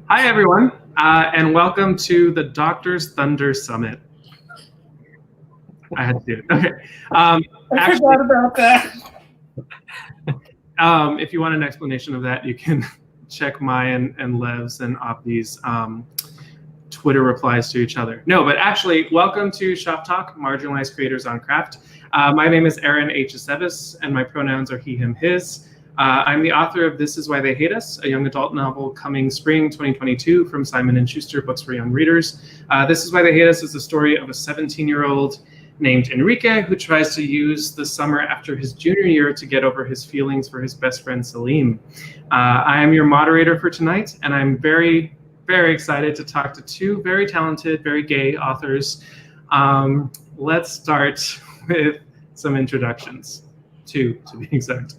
Hi, everyone, and welcome to the Doctor's Thunder Summit. I had to do it. Okay. I forgot about that. If you want an explanation of that, you can check my and Lev's and Abdi's Twitter replies to each other. No, but actually, welcome to Shop Talk, Marginalized Creators on Craft. My name is Aaron H. Aceves, and my pronouns are he, him, his. I'm the author of This Is Why They Hate Us, a young adult novel coming spring 2022 from Simon & Schuster Books for Young Readers. This Is Why They Hate Us is the story of a 17-year-old named Enrique who tries to use the summer after his junior year to get over his feelings for his best friend Salim. I am your moderator for tonight, and I'm very, very excited to talk to two very talented, very gay authors. Let's start with some introductions, two to be exact.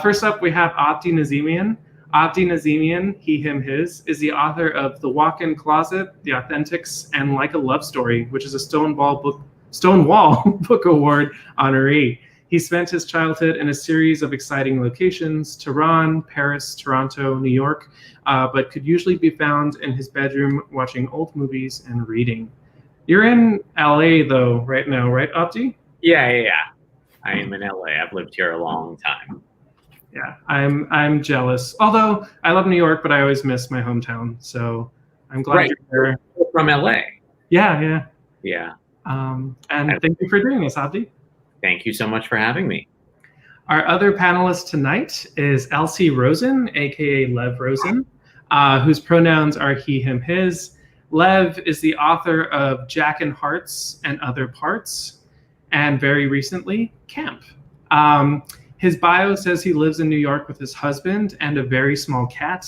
First up, we have Abdi Nazemian. Abdi Nazemian, he, him, his, is the author of The Walk-In Closet, The Authentics, and Like a Love Story, which is a Stonewall Book Award honoree. He spent his childhood in a series of exciting locations: Tehran, Paris, Toronto, New York, but could usually be found in his bedroom watching old movies and reading. You're in LA though right now, right, Abdi? Yeah. I am in LA. I've lived here a long time. Yeah, I'm jealous. Although I love New York, but I always miss my hometown. So I'm glad you're there. From LA. Yeah. And thank you for doing this, Abdi. Thank you so much for having me. Our other panelist tonight is Lev Rosen, aka Lev Rosen, whose pronouns are he, him, his. Lev is the author of Jack and Hearts and Other Parts, and very recently, Camp. His bio says he lives in New York with his husband and a very small cat,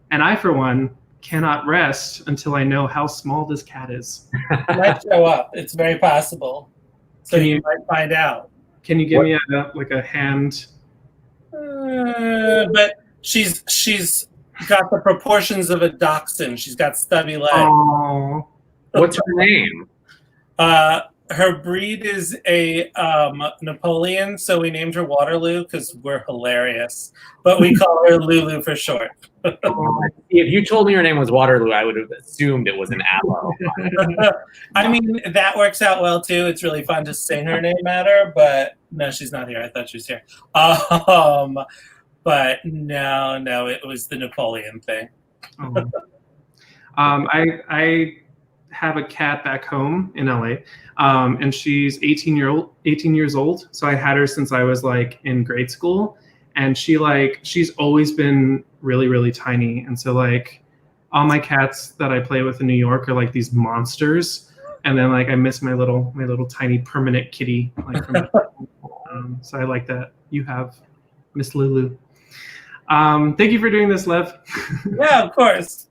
and I, for one, cannot rest until I know how small this cat is. It might show up. It's very possible. So you might find out. Can you give me a hand? But she's got the proportions of a dachshund. She's got stubby legs. Aww. What's her name? Her breed is a Napoleon, so we named her Waterloo because we're hilarious. But we call her Lulu for short. If you told me her name was Waterloo, I would have assumed it was an aloe. I mean, that works out well too. It's really fun to sing her name at her, but no, she's not here. I thought she was here. But no, it was the Napoleon thing. I have a cat back home in LA, and she's 18 years old. So I had her since I was in grade school, and she's always been really, really tiny. And so all my cats that I play with in New York are these monsters, and then I miss my little tiny permanent kitty. So I like that you have Miss Lulu. Thank you for doing this, Lev. Yeah, of course.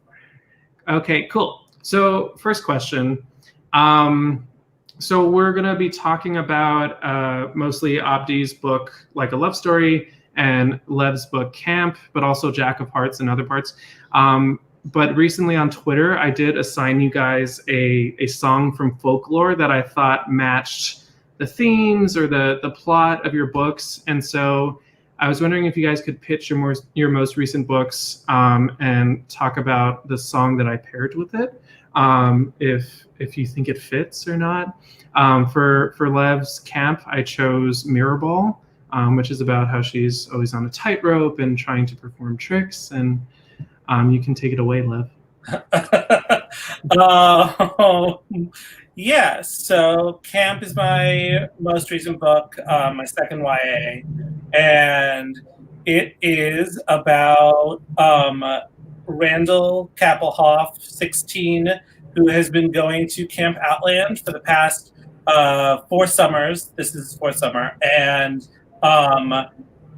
Okay, cool. So first question. So we're going to be talking about mostly Abdi's book, Like a Love Story, and Lev's book, Camp, but also Jack of Hearts and Other Parts. But recently on Twitter, I did assign you guys a song from folklore that I thought matched the themes or the plot of your books. And so I was wondering if you guys could pitch your most recent books and talk about the song that I paired with it, if you think it fits or not. For Lev's Camp, I chose Mirror Ball, which is about how she's always on a tightrope and trying to perform tricks. And you can take it away, Lev. Yeah, so Camp is my most recent book, my second YA, and it is about Randall Kappelhoff, 16, who has been going to Camp Outland for the past 4 summers. This is 4th summer, and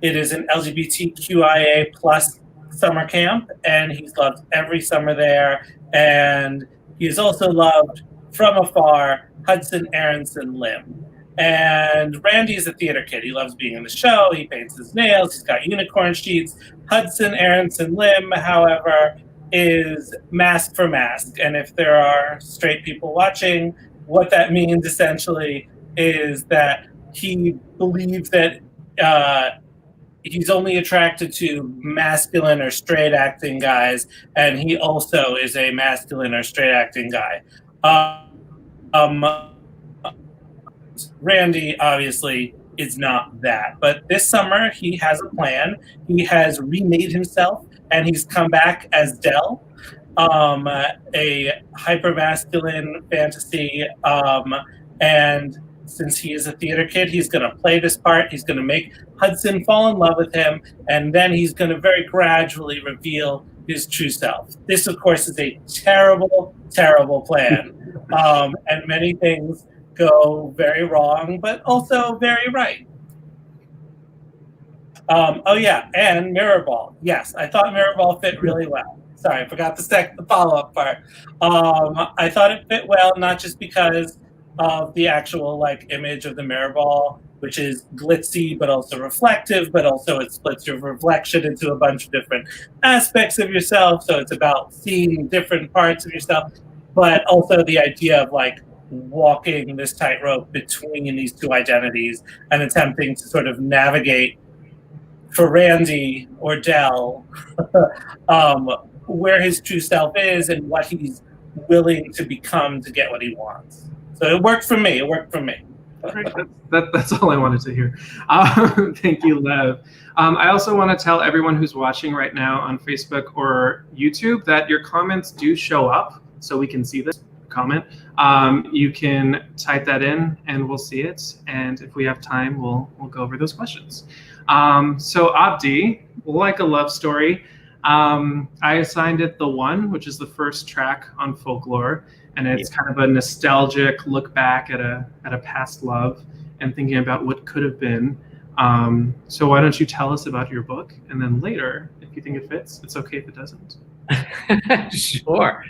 it is an LGBTQIA plus summer camp, and he's loved every summer there, and he's also loved from afar Hudson Aronson Lim. And Randy's a theater kid. He loves being in the show. He paints his nails. He's got unicorn sheets. Hudson Aronson Lim, however, is mask for mask. And if there are straight people watching, what that means essentially is that he believes that he's only attracted to masculine or straight acting guys, and he also is a masculine or straight acting guy. Randy obviously is not that, but this summer he has a plan. He has remade himself, and he's come back as Dell, a hyper-masculine fantasy, and since he is a theater kid, he's going to play this part. He's going to make Hudson fall in love with him, and then he's going to very gradually reveal his true self. This, of course, is a terrible, terrible plan, and many things go very wrong, but also very right. Oh yeah, and Mirrorball. Yes, I thought Mirrorball fit really well. Sorry, I forgot the follow-up part. I thought it fit well, not just because of the actual like image of the Mirrorball, which is glitzy but also reflective, but also it splits your reflection into a bunch of different aspects of yourself. So it's about seeing different parts of yourself, but also the idea of like walking this tightrope between these two identities and attempting to sort of navigate for Randy or Dell where his true self is and what he's willing to become to get what he wants. So it worked for me. That's all I wanted to hear. Thank you, Lev. I also want to tell everyone who's watching right now on Facebook or YouTube that your comments do show up, so we can see this comment. You can type that in and we'll see it. And if we have time, we'll go over those questions. So Abdi, Like a Love Story. I assigned it the 1, which is the first track on Folklore. And it's kind of a nostalgic look back at a past love and thinking about what could have been. So why don't you tell us about your book? And then later, if you think it fits, it's okay if it doesn't. Sure.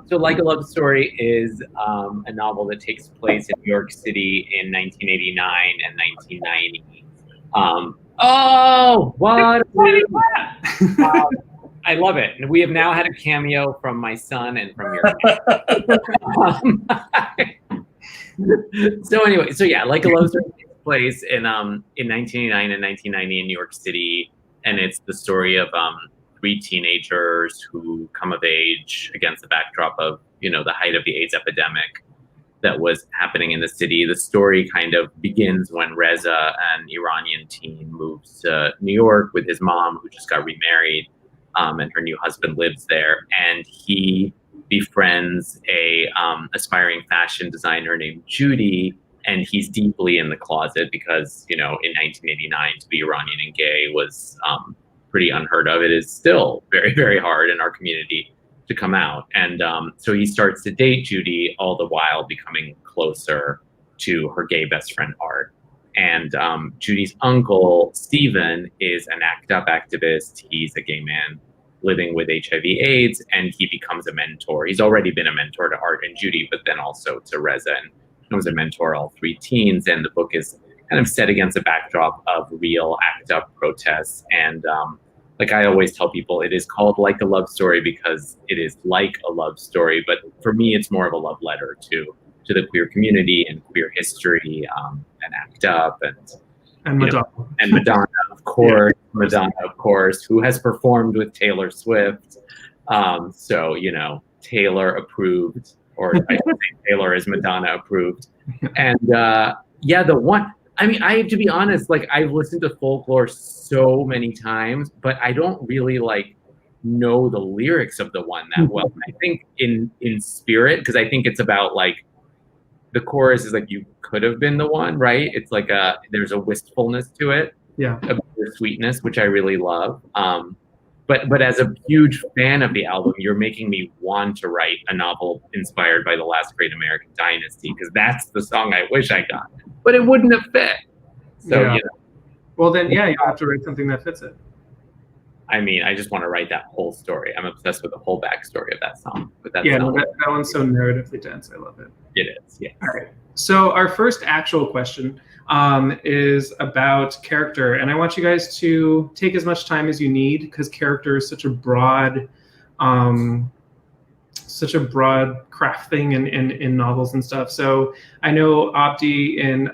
So Like a Love Story is a novel that takes place in New York City in 1989 and 1990. I love it. And we have now had a cameo from my son and from your So anyway, so yeah, Like a Love Story takes place in 1989 and 1990 in New York City. And it's the story of 3 teenagers who come of age against the backdrop of, the height of the AIDS epidemic that was happening in the city. The story kind of begins when Reza, an Iranian teen, moves to New York with his mom, who just got remarried, and her new husband lives there. And he befriends a aspiring fashion designer named Judy, and he's deeply in the closet because, in 1989 to be Iranian and gay was pretty unheard of. It is still very, very hard in our community to come out. And so he starts to date Judy, all the while becoming closer to her gay best friend, Art. And Judy's uncle, Stephen, is an ACT UP activist. He's a gay man living with HIV/AIDS, and he becomes a mentor. He's already been a mentor to Art and Judy, but then also to Reza, and becomes a mentor to all 3 teens. And the book is kind of set against a backdrop of real ACT UP protests. And like I always tell people, it is called Like a Love Story because it is like a love story. But for me, it's more of a love letter to the queer community and queer history, and ACT UP and Madonna. And Madonna, of course, Madonna, of course, who has performed with Taylor Swift. So, Taylor approved, or I should say Taylor is Madonna approved. And the one, I have to be honest, like I've listened to Folklore so many times, but I don't really know the lyrics of the one that well. I think in spirit, because I think it's about like, the chorus is like, you could have been the one, right? It's like there's a wistfulness to it, a sweetness, which I really love. But as a huge fan of the album, you're making me want to write a novel inspired by the last great American dynasty, because that's the song I wish I got, but it wouldn't have fit. So, Well, then, you have to write something that fits it. I just want to write that whole story. I'm obsessed with the whole backstory of that song. But that one's so narratively dense. I love it. It is, yeah. All right. So our first actual question is about character, and I want you guys to take as much time as you need because character is such a broad craft thing in novels and stuff. So I know, Abdi, in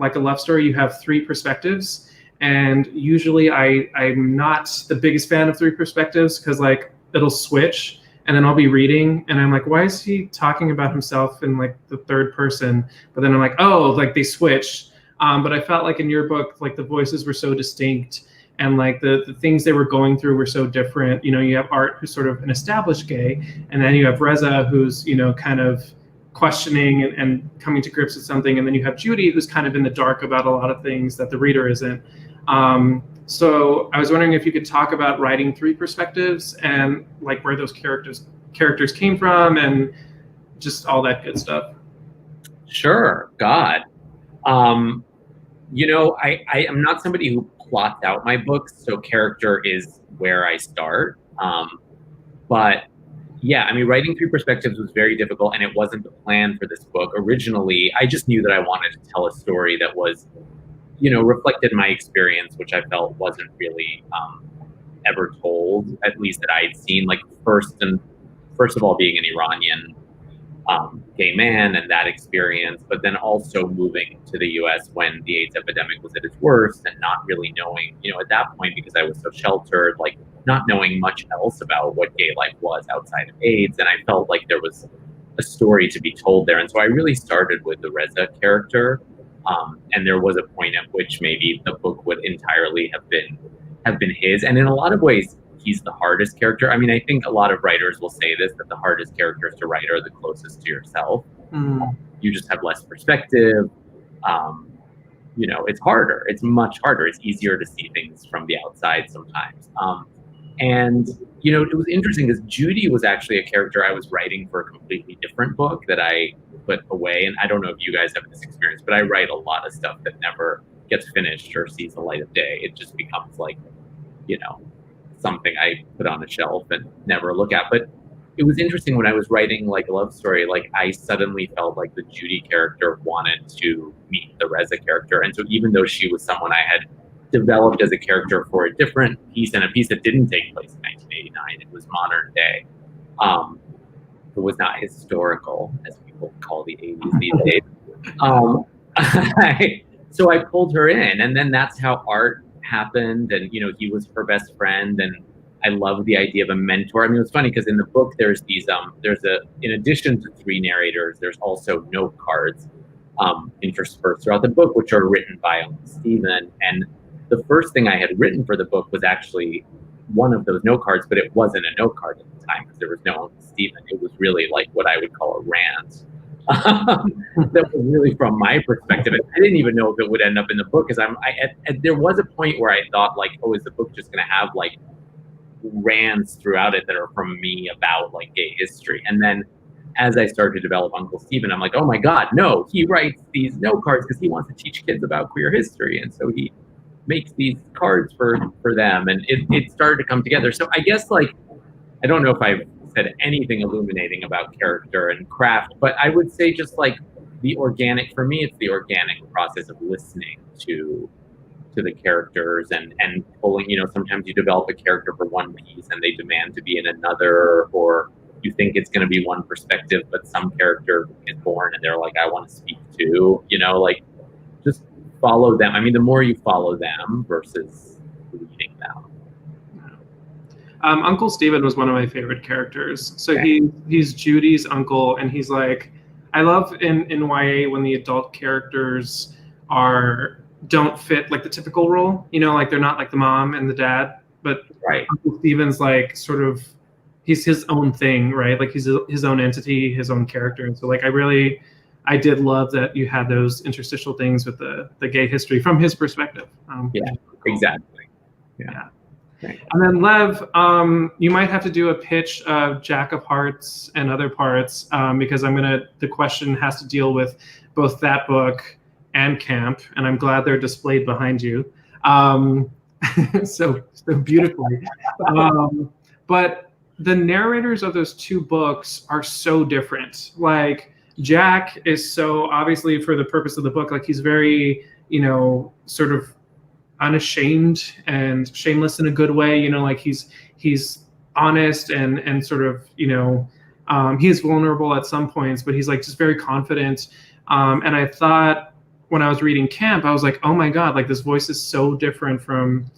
Like a Love Story, you have 3 perspectives. And usually I'm not the biggest fan of three perspectives because like it'll switch and then I'll be reading and I'm like, why is he talking about himself in like the third person? But then I'm like, oh, like they switched. But I felt like in your book, like the voices were so distinct and like the things they were going through were so different. You know, you have Art, who's sort of an established gay, and then you have Reza, who's, you know, kind of questioning and coming to grips with something. And then you have Judy, who's kind of in the dark about a lot of things that the reader isn't. So I was wondering if you could talk about writing three perspectives and like where those characters came from and just all that good stuff. Sure. God. You know, I am not somebody who plots out my books, so character is where I start. But yeah, I mean, writing three perspectives was very difficult, and it wasn't the plan for this book. Originally, I just knew that I wanted to tell a story that was, you know, reflected my experience, which I felt wasn't really ever told, at least that I had seen. Like first of all, being an Iranian gay man and that experience, but then also moving to the U.S. when the AIDS epidemic was at its worst and not really knowing, you know, at that point, because I was so sheltered, like not knowing much else about what gay life was outside of AIDS. And I felt like there was a story to be told there. And so I really started with the Reza character. And there was a point at which maybe the book would entirely have been his. And in a lot of ways, he's the hardest character. I mean, I think a lot of writers will say this, that the hardest characters to write are the closest to yourself. You just have less perspective. You know, it's harder. It's much harder. It's easier to see things from the outside sometimes. And, you know, it was interesting because Judy was actually a character I was writing for a completely different book that I put away. And I don't know if you guys have this experience, but I write a lot of stuff that never gets finished or sees the light of day. It just becomes like, you know, something I put on a shelf and never look at. But it was interesting when I was writing like a love story, like I suddenly felt like the Judy character wanted to meet the Reza character. And so even though she was someone I had developed as a character for a different piece and a piece that didn't take place in 1989, it was modern day. It was not historical, as people call the 80s these days. So I pulled her in, and then that's how Art happened. And, you know, he was her best friend, and I love the idea of a mentor. I mean, it's funny because in the book, there's these, in addition to three narrators, there's also note cards interspersed throughout the book, which are written by Uncle Stephen. And the first thing I had written for the book was actually one of those note cards, but it wasn't a note card at the time because there was no Uncle Stephen. It was really like what I would call a rant. That was really from my perspective. I didn't even know if it would end up in the book because there was a point where I thought like, oh, is the book just going to have like rants throughout it that are from me about like gay history? And then as I started to develop Uncle Stephen, I'm like, oh my God, no, he writes these note cards because he wants to teach kids about queer history. And so he makes these cards for them. And it started to come together. So I guess like, I don't know if I've said anything illuminating about character and craft, but I would say just like for me, it's the organic process of listening to the characters and pulling, you know, sometimes you develop a character for one piece and they demand to be in another, or you think it's going to be one perspective, but some character is born and they're like, I want to speak to, you know, like just follow them. I mean, the more you follow them versus reading them. Uncle Stephen was one of my favorite characters. So he's Judy's uncle, and he's like, I love in YA when the adult characters don't fit like the typical role, you know, like they're not like the mom and the dad, but Uncle Stephen's like sort of, he's his own thing, right? Like he's his own entity, his own character. And so like I did love that you had those interstitial things with the gay history from his perspective. Exactly. Yeah. And then Lev, you might have to do a pitch of Jack of Hearts and Other Parts, because the question has to deal with both that book and Camp, and I'm glad they're displayed behind you, so beautifully. But the narrators of those two books are so different. Like Jack is so obviously, for the purpose of the book, like he's very, you know, sort of unashamed and shameless in a good way, you know, like he's honest and sort of, you know, he is vulnerable at some points, but he's like just very confident. And I thought when I was reading Camp, I was like, oh my God, like this voice is so different from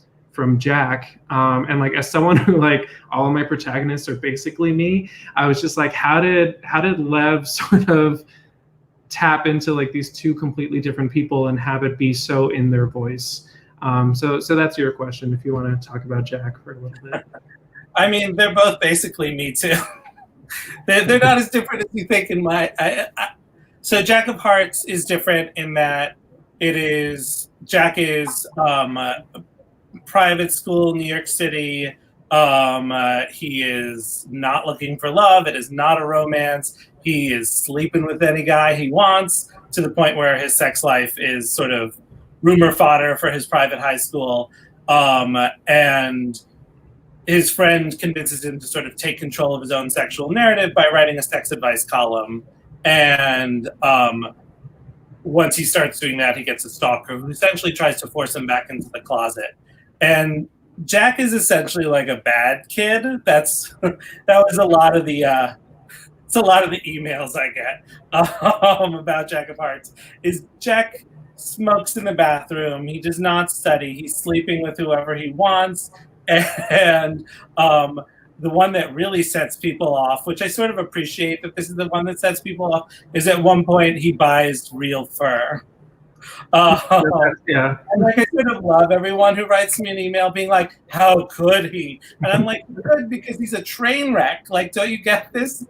Jack. And like as someone who like all of my protagonists are basically me, I was just like, how did Lev sort of tap into like these two completely different people and have it be so in their voice? So that's your question if you want to talk about Jack for a little bit. I mean, they're both basically me too. they're not as different as you think in my. So Jack of Hearts is different in that Jack is private school, New York City. He is not looking for love. It is not a romance. He is sleeping with any guy he wants, to the point where his sex life is sort of rumor fodder for his private high school. And his friend convinces him to sort of take control of his own sexual narrative by writing a sex advice column. And once he starts doing that, he gets a stalker who essentially tries to force him back into the closet. And Jack is essentially like a bad kid. That was a lot of the emails I get about Jack of Hearts. Is Jack smokes in the bathroom. He does not study. He's sleeping with whoever he wants. And the one that really sets people off, which I sort of appreciate that this is the one that sets people off, is at one point he buys real fur. Yeah. And like I sort of love everyone who writes me an email being like, how could he? And I'm like, good, because he's a train wreck. Like, don't you get this?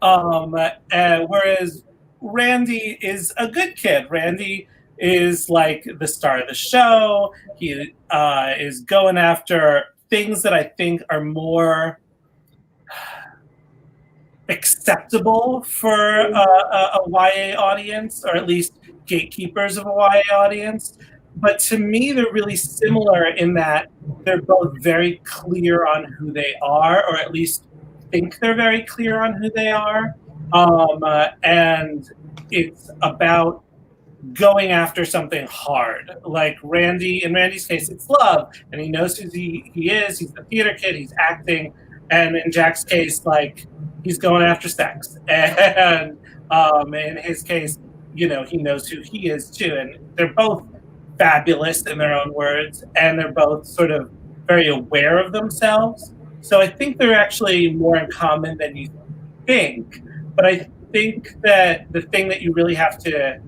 Whereas Randy is a good kid. Randy is like the star of the show. He is going after things that I think are more acceptable for a YA audience, or at least gatekeepers of a YA audience. But to me, they're really similar in that they're both very clear on who they are, or at least think they're very clear on who they are. And it's about going after something hard. Like in Randy's case, it's love, and he knows who he is. He's a theater kid. He's acting. And in Jack's case, like, he's going after sex. And in his case, he knows who he is too. And they're both fabulous in their own words, and they're both sort of very aware of themselves. So I think they're actually more in common than you think. But I think that the thing that you really have to,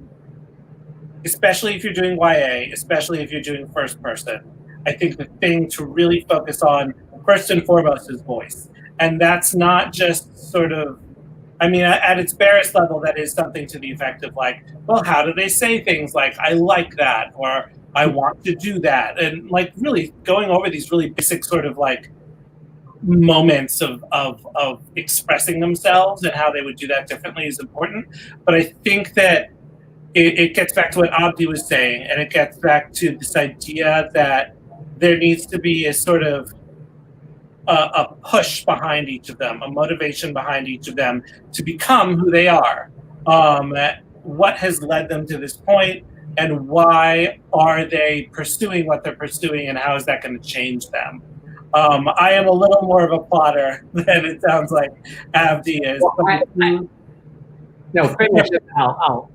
especially if you're doing YA, especially if you're doing first person, I think the thing to really focus on first and foremost is voice. And that's not just sort of, I mean, at its barest level, that is something to the effect of like, well, how do they say things like, I like that, or I want to do that? And like really going over these really basic sort of like moments of expressing themselves and how they would do that differently is important. But I think that it gets back to what Abdi was saying, and it gets back to this idea that there needs to be a sort of a push behind each of them, a motivation behind each of them to become who they are. What has led them to this point, and why are they pursuing what they're pursuing, and how is that going to change them? I am a little more of a plotter than it sounds like Abdi is. Well, no, finish it. I'll.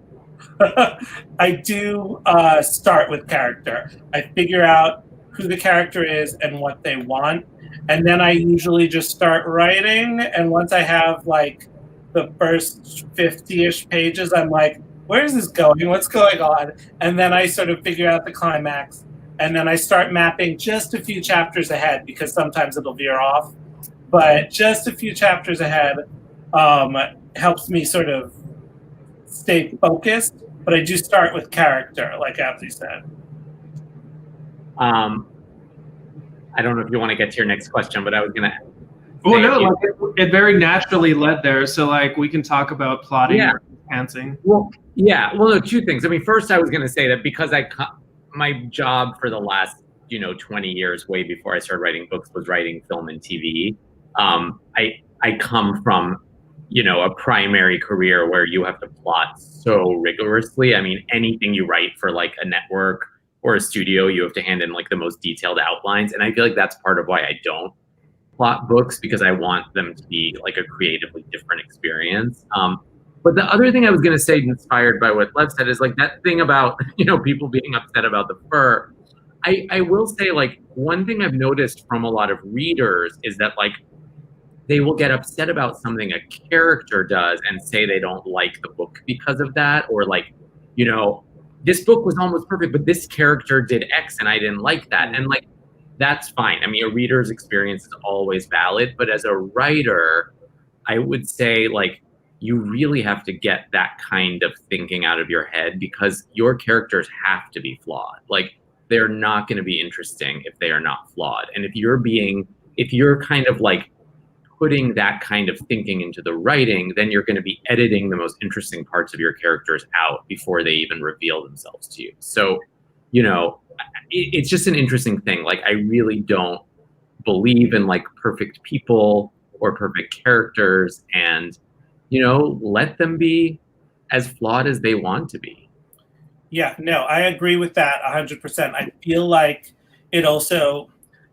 I do start with character. I figure out who the character is and what they want, and then I usually just start writing. And once I have like the first 50-ish pages, I'm like, where is this going? What's going on? And then I sort of figure out the climax, and then I start mapping just a few chapters ahead, because sometimes it'll veer off. But just a few chapters ahead helps me sort of stay focused. But I do start with character, like Abdi said. I don't know if you want to get to your next question, but I was gonna. Well, no, like it very naturally led there. So like we can talk about plotting and enhancing. Well, yeah. Well, no, two things. I mean, first, I was gonna say that because my job for the last 20 years, way before I started writing books, was writing film and TV. I come from a primary career where you have to plot so rigorously. I mean, anything you write for like a network or a studio, you have to hand in like the most detailed outlines. And I feel like that's part of why I don't plot books, because I want them to be like a creatively different experience. But the other thing I was going to say, inspired by what Lev said, is like that thing about, people being upset about the fur. I will say, like, one thing I've noticed from a lot of readers is that, like, they will get upset about something a character does and say they don't like the book because of that, or like, this book was almost perfect, but this character did X and I didn't like that. And like, that's fine. I mean, a reader's experience is always valid, but as a writer, I would say, like, you really have to get that kind of thinking out of your head, because your characters have to be flawed. Like, they're not going to be interesting if they are not flawed. And if you're kind of like putting that kind of thinking into the writing, then you're going to be editing the most interesting parts of your characters out before they even reveal themselves to you. So, it's just an interesting thing. Like, I really don't believe in like perfect people or perfect characters, and, let them be as flawed as they want to be. Yeah, no, I agree with that 100%. I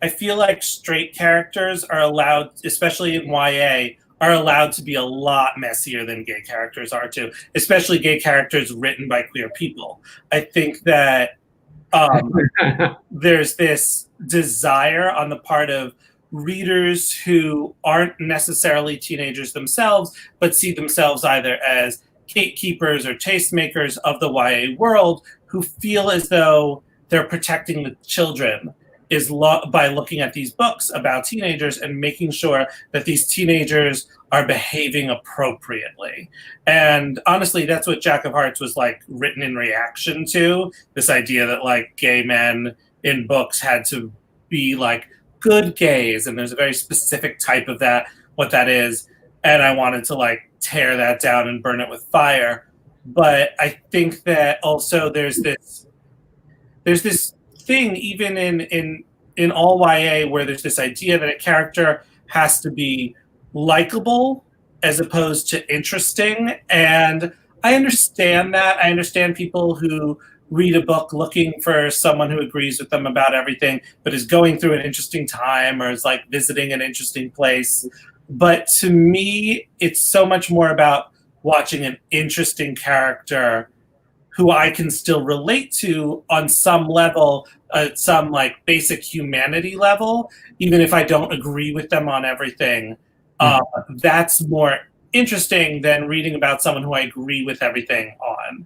feel like straight characters are allowed, especially in YA, are allowed to be a lot messier than gay characters are too, especially gay characters written by queer people. I think that there's this desire on the part of readers who aren't necessarily teenagers themselves, but see themselves either as gatekeepers or tastemakers of the YA world, who feel as though they're protecting the children by looking at these books about teenagers and making sure that these teenagers are behaving appropriately. And honestly, that's what Jack of Hearts was like written in reaction to, this idea that like gay men in books had to be like good gays, and there's a very specific type of that, what that is. And I wanted to like tear that down and burn it with fire. But I think that also there's this thing even in all YA where there's this idea that a character has to be likable as opposed to interesting. And I understand that. I understand people who read a book looking for someone who agrees with them about everything, but is going through an interesting time or is like visiting an interesting place. But to me, it's so much more about watching an interesting character who I can still relate to on some level, some like basic humanity level, even if I don't agree with them on everything. That's more interesting than reading about someone who I agree with everything on.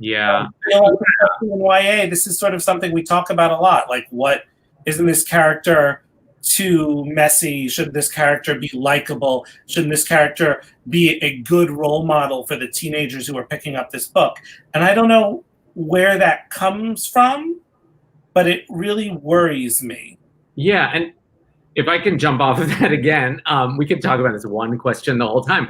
Yeah. In YA, this is sort of something we talk about a lot. Like, what isn't this character too messy? Should this character be likable? Shouldn't this character be a good role model for the teenagers who are picking up this book? And I don't know where that comes from, but it really worries me. Yeah, and if I can jump off of that again, we could talk about this one question the whole time.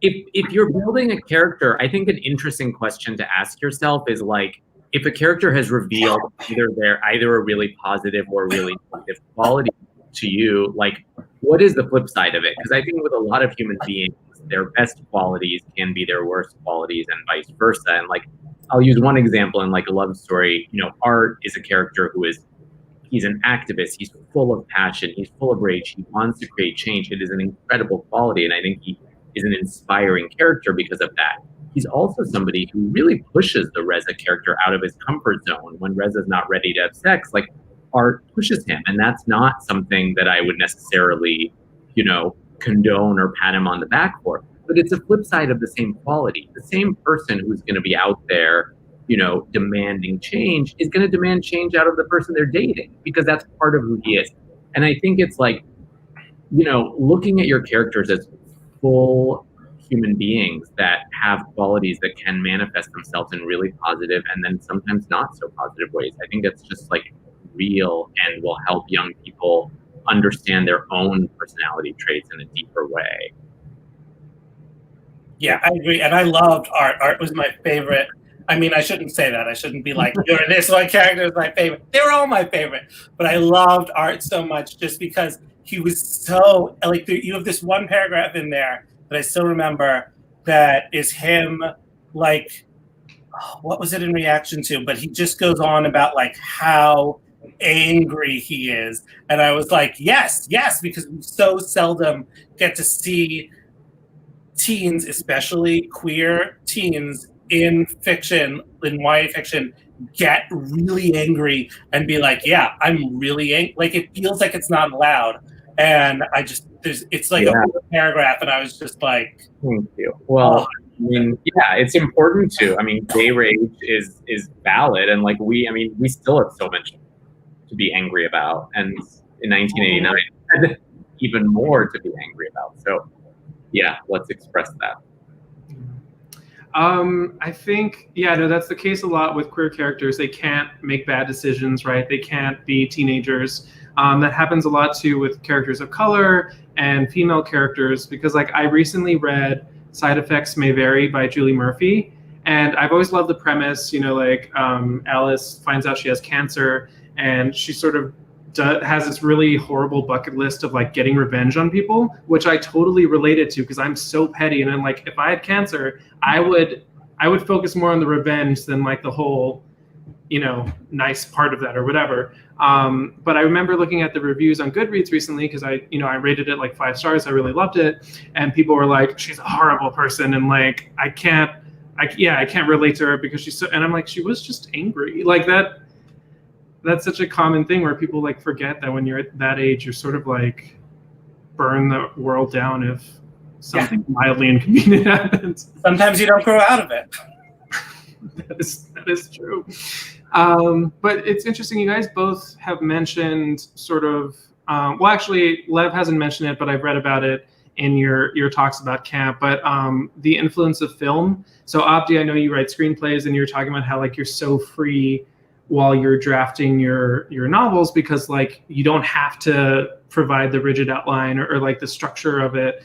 If you're building a character, I think an interesting question to ask yourself is like, if a character has revealed they're either a really positive or really negative quality to you, like, what is the flip side of it? Because I think with a lot of human beings, their best qualities can be their worst qualities and vice versa. And like, I'll use one example in like a love story. Art is a character he's an activist. He's full of passion. He's full of rage. He wants to create change. It is an incredible quality. And I think he is an inspiring character because of that. He's also somebody who really pushes the Reza character out of his comfort zone. When Reza's not ready to have sex, like, Art pushes him. And that's not something that I would necessarily, condone or pat him on the back for. But it's a flip side of the same quality. The same person who's going to be out there, demanding change is going to demand change out of the person they're dating, because that's part of who he is. And I think it's like, looking at your characters as full human beings that have qualities that can manifest themselves in really positive and then sometimes not so positive ways. I think that's just like real and will help young people understand their own personality traits in a deeper way. Yeah, I agree. And I loved Art. Art was my favorite. I mean, I shouldn't say that. I shouldn't be like, this one character is my favorite. They were all my favorite. But I loved Art so much just because he was so, like, you have this one paragraph in there that I still remember that is him, like, what was it in reaction to? But he just goes on about, like, how angry he is. And I was like, yes, because we so seldom get to see teens, especially queer teens in fiction, in YA fiction, get really angry and be like, yeah, I'm really angry. Like, it feels like it's not allowed. And it's like a whole paragraph, and I was just like, thank you. Well, I mean, yeah, it's important to. I mean, gay rage is valid, and like we still have so much to be angry about, and in 1989, even more to be angry about. So, yeah, let's express that. I think, that's the case a lot with queer characters. They can't make bad decisions, right? They can't be teenagers. That happens a lot too with characters of color and female characters, because like I recently read Side Effects May Vary by Julie Murphy, and I've always loved the premise, Alice finds out she has cancer, and she sort of has this really horrible bucket list of like getting revenge on people, which I totally related to, because I'm so petty, and I'm like, if I had cancer, I would focus more on the revenge than like the whole nice part of that or whatever. But I remember looking at the reviews on Goodreads recently, because I rated it like 5 stars. I really loved it, and people were like, she's a horrible person, and like I can't relate to her because she's so. And I'm like, she was just angry. Like that's such a common thing where people like forget that when you're at that age, you're sort of like burn the world down if something mildly inconvenient happens. Sometimes you don't grow out of it. That is true. But it's interesting. You guys both have mentioned sort of, well, actually, Lev hasn't mentioned it, but I've read about it in your talks about camp, but the influence of film. So Abdi, I know you write screenplays, and you're talking about how like you're so free while you're drafting your novels, because like you don't have to provide the rigid outline or like the structure of it.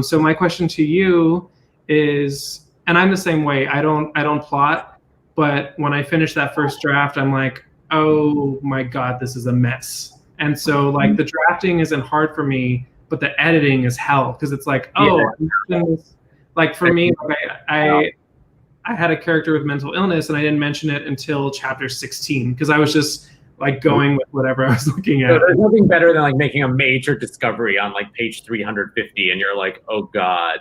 So my question to you is, and I'm the same way, I don't plot, but when I finish that first draft, I'm like, oh my God, this is a mess. And so like the drafting isn't hard for me, but the editing is hell, because it's like, like for me, like I had a character with mental illness, and I didn't mention it until chapter 16, because I was just like going with whatever I was looking at. So there's nothing better than like making a major discovery on like page 350, and you're like, oh God.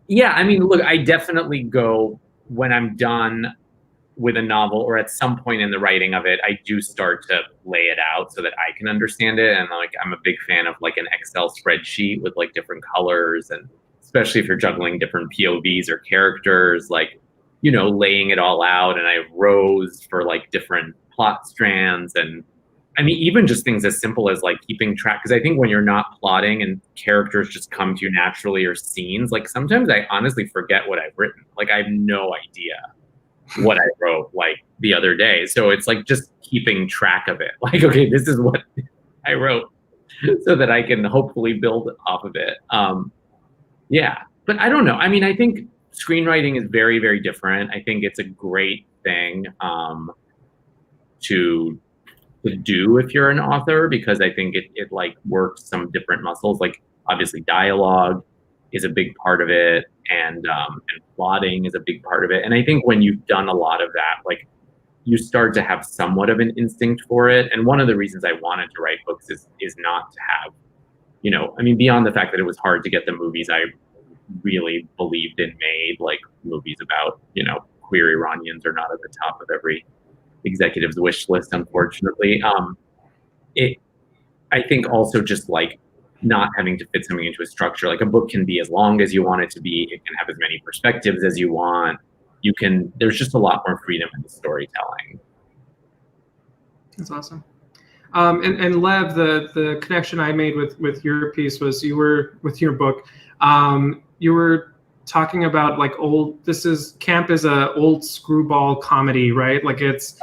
Yeah, I mean, look, I definitely go when I'm done with a novel, or at some point in the writing of it, I do start to lay it out so that I can understand it. And like, I'm a big fan of like an Excel spreadsheet with like different colors, and especially if you're juggling different POVs or characters, like, laying it all out. And I have rows for like different plot strands. And I mean, even just things as simple as like keeping track. Because I think when you're not plotting and characters just come to you naturally, or scenes, like sometimes I honestly forget what I've written. Like I have no idea what I wrote like the other day. So it's like just keeping track of it. Like, okay, this is what I wrote, so that I can hopefully build off of it. Yeah, but I don't know. I mean, I think screenwriting is very, very different. I think it's a great thing to do if you're an author, because I think it like works some different muscles. Like obviously dialogue is a big part of it, and plotting is a big part of it. And I think when you've done a lot of that, like you start to have somewhat of an instinct for it. And one of the reasons I wanted to write books is not to have, I mean, beyond the fact that it was hard to get the movies I really believed in made, like movies about, queer Iranians are not at the top of every executive's wish list, unfortunately. I think also just like not having to fit something into a structure. Like a book can be as long as you want it to be. It can have as many perspectives as you want. There's just a lot more freedom in the storytelling. That's awesome. And Lev, the connection I made with your piece was you were with your book. You were talking about like camp is a old screwball comedy, right? Like it's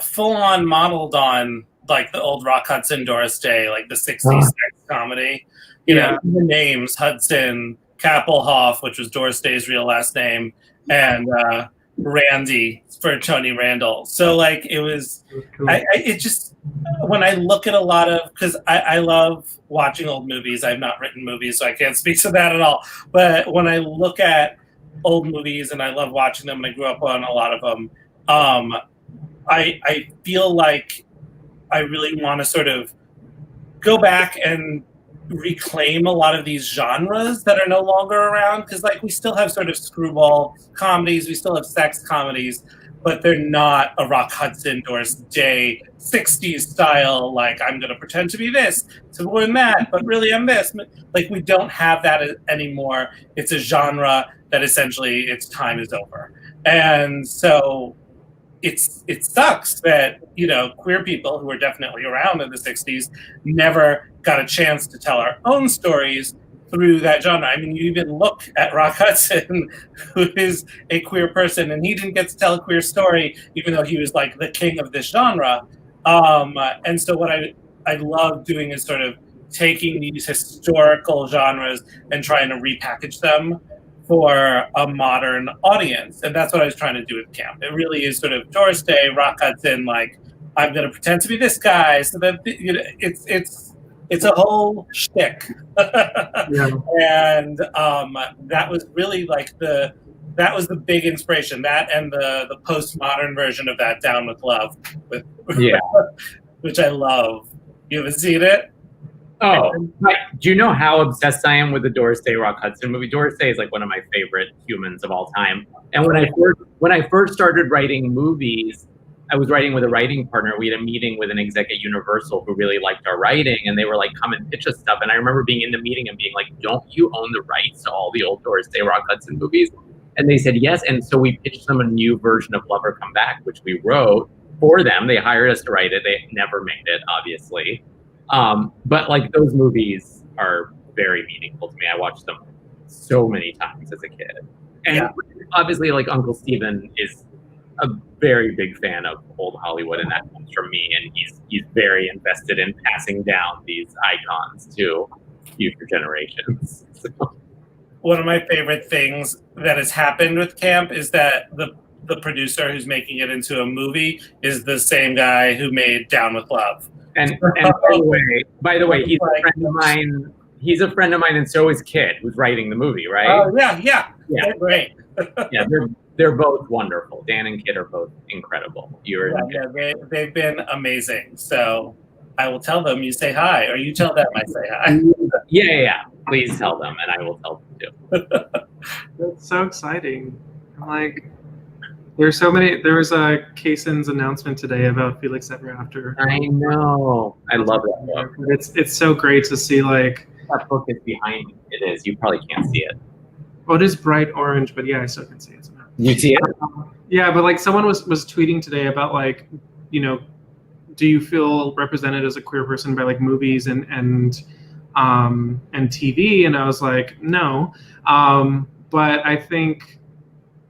full on modeled on like the old Rock Hudson, Doris Day, like the 60s sex comedy. You know, the names Hudson, Kappelhoff, which was Doris Day's real last name, and Randy for Tony Randall. So like it was, it just, when I look at a lot of, because I love watching old movies. I've not written movies, so I can't speak to that at all. But when I look at old movies and I love watching them, and I grew up on a lot of them, I feel like I really want to sort of go back and reclaim a lot of these genres that are no longer around, because like we still have sort of screwball comedies, we still have sex comedies, but they're not a Rock Hudson, Doris Day 60s style, like I'm going to pretend to be this to win that, but really I'm this. Like we don't have that anymore. It's a genre that essentially its time is over. And so it sucks that, you know, queer people who were definitely around in the 60s never got a chance to tell our own stories through that genre. I mean, you even look at Rock Hudson, who is a queer person, and he didn't get to tell a queer story, even though he was like the king of this genre. And so what I love doing is sort of taking these historical genres and trying to repackage them for a modern audience. And that's what I was trying to do with Camp. It really is sort of Doris Day, Rock Hudson, like, I'm going to pretend to be this guy. So that, you know, it's a whole shtick. Yeah. And that was really like that was the big inspiration. That and the postmodern version of that, Down with Love, which I love. You haven't seen it? Oh, do you know how obsessed I am with the Doris Day Rock Hudson movie? Doris Day is like one of my favorite humans of all time. And when I first started writing movies, I was writing with a writing partner. We had a meeting with an exec at Universal who really liked our writing, and they were like, come and pitch us stuff. And I remember being in the meeting and being like, don't you own the rights to all the old Doris Day Rock Hudson movies? And they said yes. And so we pitched them a new version of Love or Come Back, which we wrote for them. They hired us to write it. They never made it, obviously. But like those movies are very meaningful to me. I watched them so many times as a kid. And obviously like Uncle Steven is a very big fan of old Hollywood, and that comes from me, and he's very invested in passing down these icons to future generations. So. One of my favorite things that has happened with Camp is that the producer who's making it into a movie is the same guy who made Down with Love. And by the way, he's a friend of mine. He's a friend of mine, and so is Kid, who's writing the movie, right? Oh yeah, they're great. Yeah, they're both wonderful. Dan and Kid are both incredible. They've been amazing. So I will tell them you say hi, or you tell them I say hi. Yeah. Please tell them, and I will tell them too. That's so exciting. I'm like, there's so many. There was a Kaysen's announcement today about Felix Ever After. I know. I love that book. It's so great to see, like, that book is behind me. It is. You probably can't see it. Oh, it is bright orange, but yeah, I still can see it. You see it? Yeah, but like someone was tweeting today about, like, you know, do you feel represented as a queer person by like movies and TV? And I was like, no. But I think,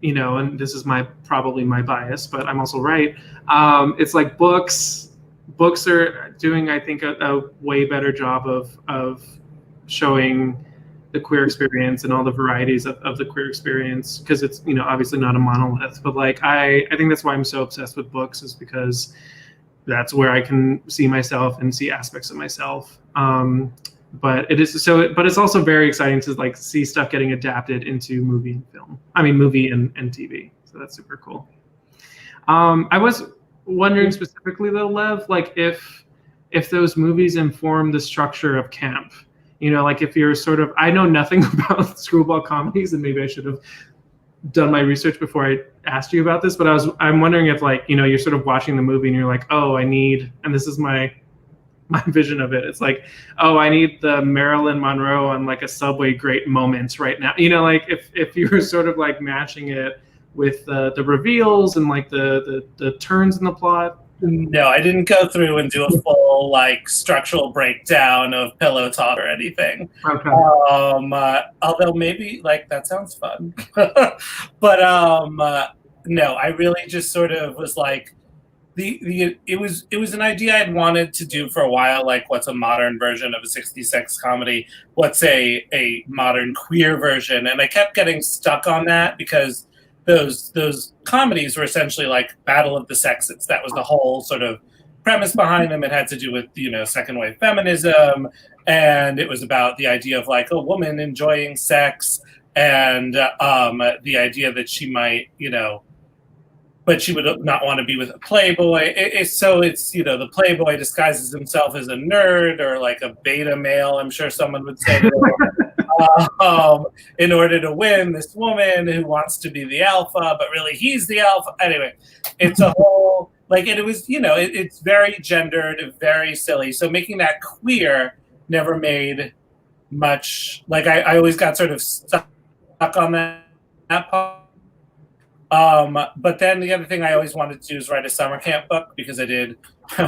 you know, and this is probably my bias, but I'm also right. It's like books are doing, I think, a way better job of showing the queer experience and all the varieties of the queer experience, because it's, you know, obviously not a monolith, but like I think that's why I'm so obsessed with books, is because that's where I can see myself and see aspects of myself. But it's also very exciting to like see stuff getting adapted into movie and TV. So that's super cool. I was wondering specifically though, Lev, like if those movies inform the structure of Camp. You know, like if you're sort of, I know nothing about screwball comedies, and maybe I should have done my research before I asked you about this, but I'm wondering if, like, you know, you're sort of watching the movie and you're like, oh, and this is my vision of it. It's like, oh, I need the Marilyn Monroe on like a subway great moments right now. You know, like if you were sort of like matching it with the reveals and like the turns in the plot. No, I didn't go through and do a full like structural breakdown of Pillow Talk or anything. Okay. Although maybe like that sounds fun, but no, I really just sort of was like it was an idea I'd wanted to do for a while. Like, what's a modern version of a 66 comedy? What's a modern queer version? And I kept getting stuck on that because those comedies were essentially like Battle of the Sexes. That was the whole sort of premise behind them. It had to do with, you know, second wave feminism, and it was about the idea of like a woman enjoying sex and the idea that she might, you know, but she would not want to be with a playboy. It's the playboy disguises himself as a nerd or like a beta male, I'm sure someone would say, in order to win this woman who wants to be the alpha, but really he's the alpha. Anyway, it's a whole, like, and it was, it's very gendered, very silly. So making that queer never made much, like, I always got sort of stuck on that part. But then the other thing I always wanted to do is write a summer camp book, because I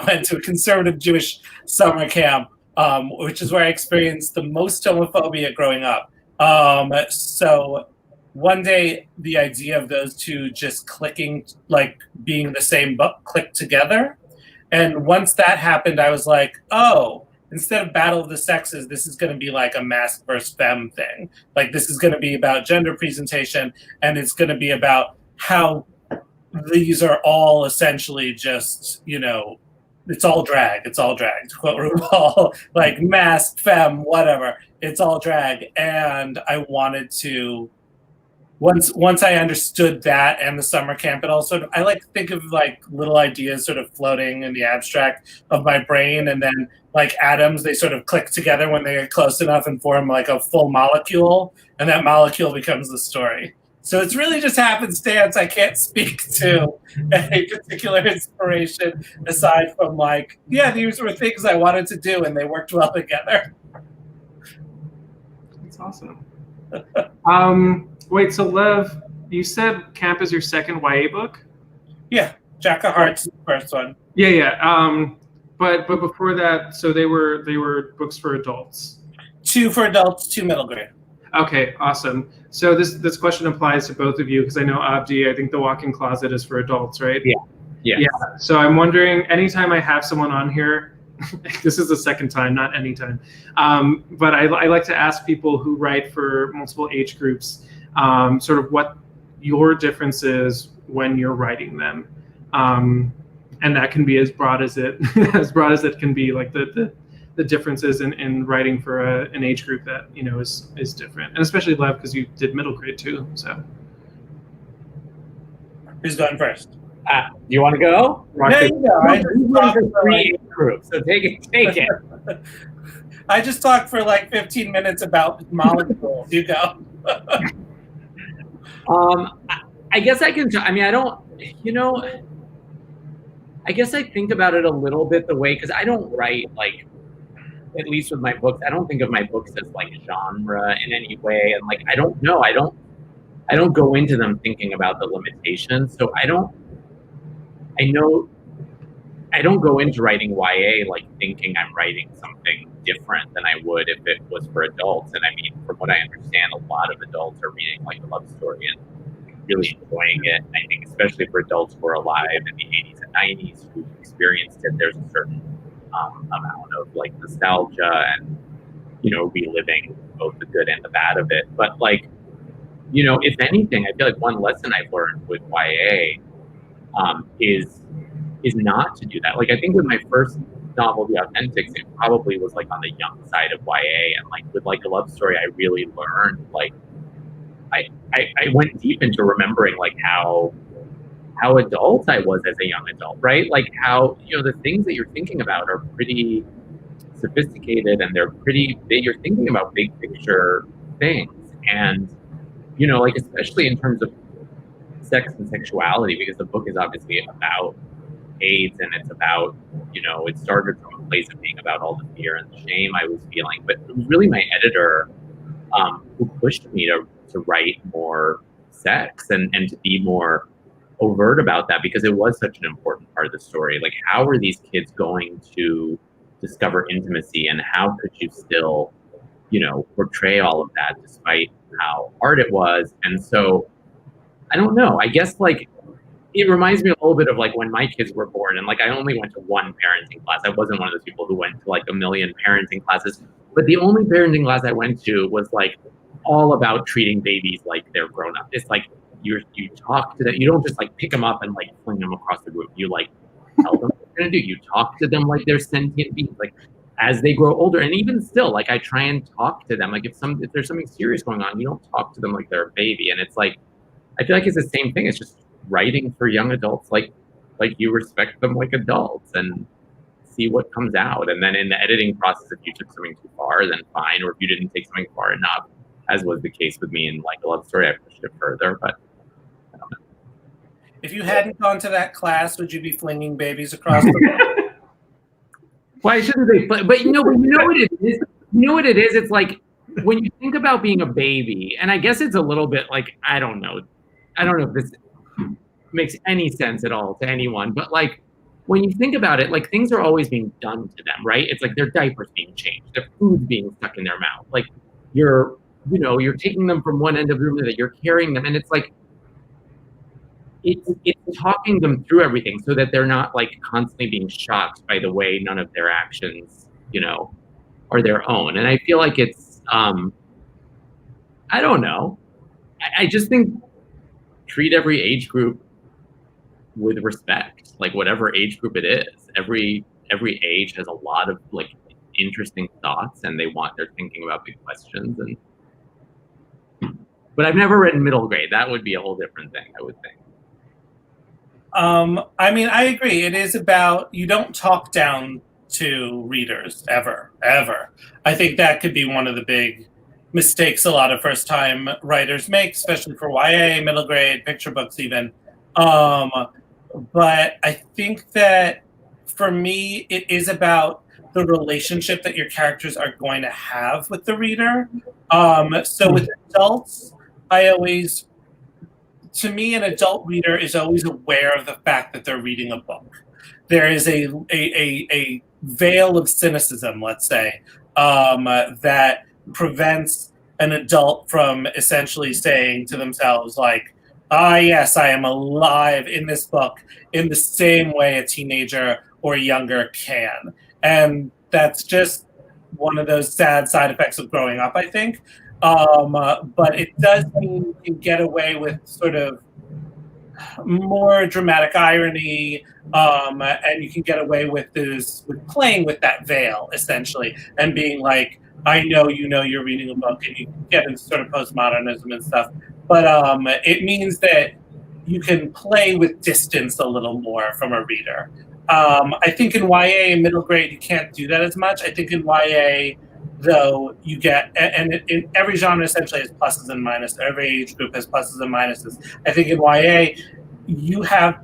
went to a conservative Jewish summer camp, which is where I experienced the most homophobia growing up. So one day the idea of those two just clicking, like being the same book, clicked together. And once that happened, I was like, oh, instead of Battle of the Sexes, this is going to be like a masc versus femme thing. Like, this is going to be about gender presentation, and it's going to be about how these are all essentially just, it's all drag. It's all drag, to quote RuPaul, like masc, femme, whatever. It's all drag. And I wanted to, once I understood that and the summer camp, it all sort of, I like to think of like little ideas sort of floating in the abstract of my brain, and then like atoms, they sort of click together when they get close enough and form like a full molecule, and that molecule becomes the story. So it's really just happenstance. I can't speak to a particular inspiration aside from like, yeah, these were things I wanted to do and they worked well together. That's awesome. Wait, so Lev, you said Camp is your second YA book? Yeah, Jack of Hearts is the first one. Yeah. But before that, so they were books for adults. 2 for adults, 2 middle grade. Okay, awesome. So this question applies to both of you, because I know, Abdi, I think The Walk-in Closet is for adults, right? Yeah. So I'm wondering, anytime I have someone on here, this is the second time, not anytime, but I like to ask people who write for multiple age groups, sort of what your difference is when you're writing them. And that can be as broad as it can be, like the differences in writing for an age group that is different, and especially Lev, because you did middle grade too. So who's going first? Do you want to go? No, you go. I just talked for 3 age groups, so take it. I just talked for like 15 minutes about molecules. You go. I guess I can. I mean, I don't. I guess I think about it a little bit the way, because I don't write, like, at least with my books, I don't think of my books as like genre in any way, and like I don't go into them thinking about the limitations. So I don't go into writing YA like thinking I'm writing something different than I would if it was for adults. And I mean, from what I understand, a lot of adults are reading like a love story and really enjoying it. I think especially for adults who are alive in the 80s and 90s who experienced it, there's a certain amount of like nostalgia and reliving both the good and the bad of it. But like, if anything, I feel like one lesson I've learned with YA is not to do that. Like, I think with my first novel, The Authentics, it probably was like on the young side of YA, and like with like a love story, I really learned like I went deep into remembering like how adult I was as a young adult, right? Like how, the things that you're thinking about are pretty sophisticated, and you're thinking about big picture things. And, like, especially in terms of sex and sexuality, because the book is obviously about AIDS, and it's about, it started from a place of being about all the fear and the shame I was feeling. But it was really my editor who pushed me to write more sex and to be more overt about that, because it was such an important part of the story. Like, how are these kids going to discover intimacy, and how could you still, portray all of that despite how hard it was? And so, I don't know, I guess like it reminds me a little bit of like when my kids were born, and like I only went to one parenting class. I wasn't one of those people who went to like a million parenting classes, but the only parenting class I went to was like all about treating babies like they're grown up. It's like you talk to them. You don't just like pick them up and like fling them across the room. You like tell them what you're gonna do. You talk to them like they're sentient beings. Like as they grow older, and even still, like I try and talk to them. Like if there's something serious going on, you don't talk to them like they're a baby. And it's like I feel like it's the same thing. It's just writing for young adults like you respect them like adults and see what comes out. And then in the editing process, if you took something too far, then fine. Or if you didn't take something far enough, as was the case with me in Like a Love Story, I pushed it further. But I don't know. If you hadn't gone to that class, would you be flinging babies across the room? Why shouldn't they? But you know what it is? You know what it is? It's like when you think about being a baby, and I guess it's a little bit like, I don't know if this makes any sense at all to anyone, but like when you think about it, like things are always being done to them, right? It's like their diapers being changed, their food being stuck in their mouth, like you're taking them from one end of the room to the other, you're carrying them, and it's like it's talking them through everything so that they're not like constantly being shocked by the way none of their actions, are their own. And I feel like it's I don't know. I just think treat every age group with respect, like whatever age group it is. Every age has a lot of like interesting thoughts, and they're thinking about big questions. But I've never written middle grade. That would be a whole different thing, I would think. I mean, I agree. It is about, you don't talk down to readers ever. I think that could be one of the big mistakes a lot of first-time writers make, especially for YA, middle grade, picture books even. But I think that for me, it is about the relationship that your characters are going to have with the reader. So with adults, to me, an adult reader is always aware of the fact that they're reading a book. There is a veil of cynicism, let's say, that prevents an adult from essentially saying to themselves, like, yes, I am alive in this book in the same way a teenager or younger can. And that's just one of those sad side effects of growing up, I think. But it does mean you can get away with sort of more dramatic irony, and you can get away with playing with that veil, essentially, and being like, I know you're reading a book, and you get into sort of postmodernism and stuff. But it means that you can play with distance a little more from a reader. I think in YA and middle grade, you can't do that as much. I think in YA, though, you get, and in every genre essentially has pluses and minuses. Every age group has pluses and minuses. I think in YA, you have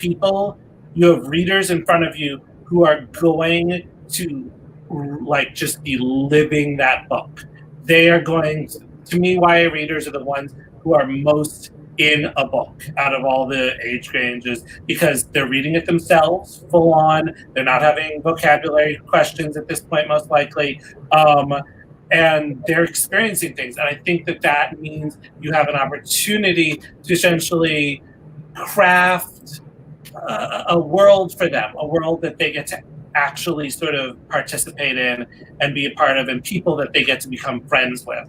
readers in front of you who are going to like just be living that book. They are going to me, YA readers are the ones who are most in a book out of all the age ranges, because they're reading it themselves full on. They're not having vocabulary questions at this point, most likely. And they're experiencing things. And I think that means you have an opportunity to essentially craft a world for them, a world that they get to actually sort of participate in and be a part of, and people that they get to become friends with.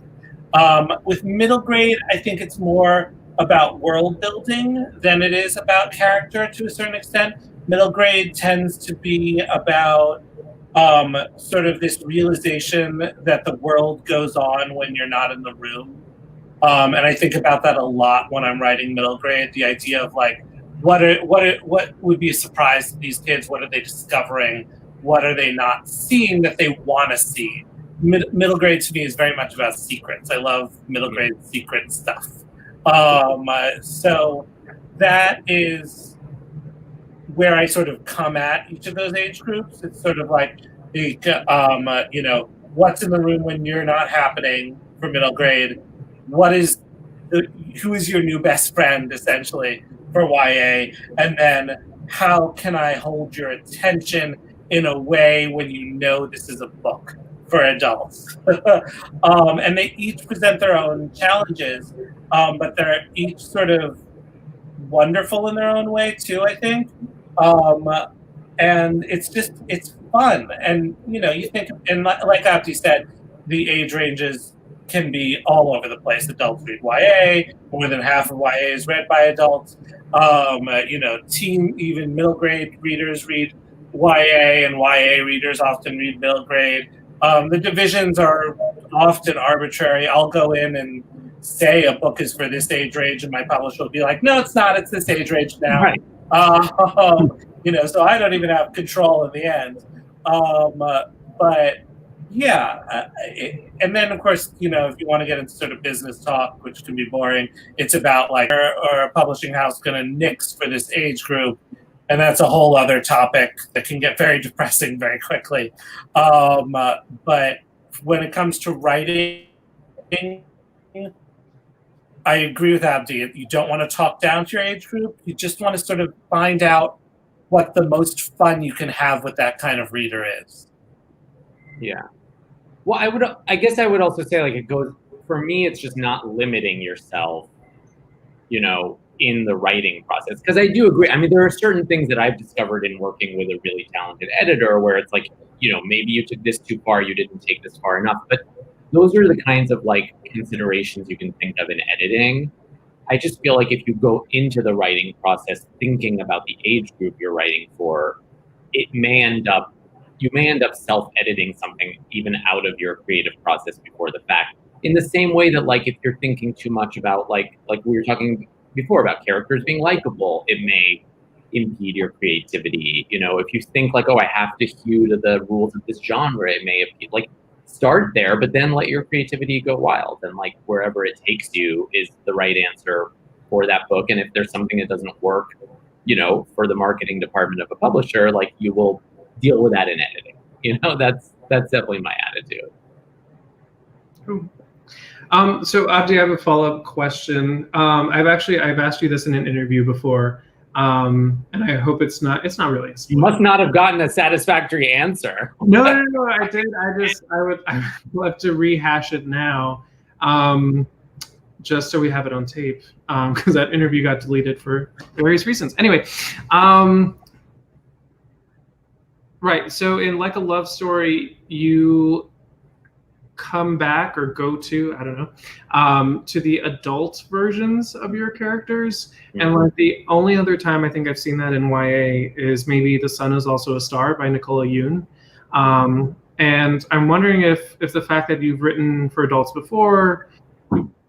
With middle grade, I think it's more about world building than it is about character to a certain extent. Middle grade tends to be about sort of this realization that the world goes on when you're not in the room. And I think about that a lot when I'm writing middle grade, the idea of like, what would be a surprise to these kids? What are they discovering? What are they not seeing that they want to see? Middle grade to me is very much about secrets. I love middle grade secret stuff. So that is where I sort of come at each of those age groups. It's sort of like, what's in the room when you're not happening for middle grade? Who is your new best friend, essentially, for YA? And then how can I hold your attention in a way when you know this is a book for adults? And they each present their own challenges, but they're each sort of wonderful in their own way too, I think. And it's fun. And, you think, and like Abdi said, the age ranges can be all over the place. Adults read YA, more than half of YA is read by adults. Even middle grade readers read YA, and YA readers often read middle grade. The divisions are often arbitrary. I'll go in and say a book is for this age range, and my publisher will be like, no, it's not. It's this age range now. Right. So I don't even have control in the end. But yeah, and then of course, if you want to get into sort of business talk, which can be boring, it's about like, or a publishing house going to nix for this age group, and that's a whole other topic that can get very depressing very quickly. But when it comes to writing, I agree with Abdi. You don't want to talk down to your age group. You just want to sort of find out what the most fun you can have with that kind of reader is. Yeah. Well, I guess I would also say, like, it goes, for me, it's just not limiting yourself, in the writing process. Because I do agree. I mean, there are certain things that I've discovered in working with a really talented editor where it's like, maybe you took this too far, you didn't take this far enough. But those are the kinds of like considerations you can think of in editing. I just feel like if you go into the writing process thinking about the age group you're writing for, you may end up self-editing something even out of your creative process before the fact. In the same way that, like, if you're thinking too much about like we were talking before about characters being likable, it may impede your creativity. If you think like, oh, I have to hew to the rules of this genre, it may impede. Like, start there, but then let your creativity go wild, and like wherever it takes you is the right answer for that book. And if there's something that doesn't work, for the marketing department of a publisher, like, you will deal with that in editing. That's definitely my attitude. Cool. So Abdi, I have a follow-up question. I've asked you this in an interview before, and I hope it's not really a spoiler. You must not have gotten a satisfactory answer. No, I did. I would love to rehash it now, just so we have it on tape, because that interview got deleted for various reasons. Anyway, right. So in Like a Love Story, you come back or go to, I don't know, to the adult versions of your characters. Mm-hmm. And like the only other time I think I've seen that in YA is maybe The Sun Is Also a Star by Nicola Yoon. And I'm wondering if the fact that you've written for adults before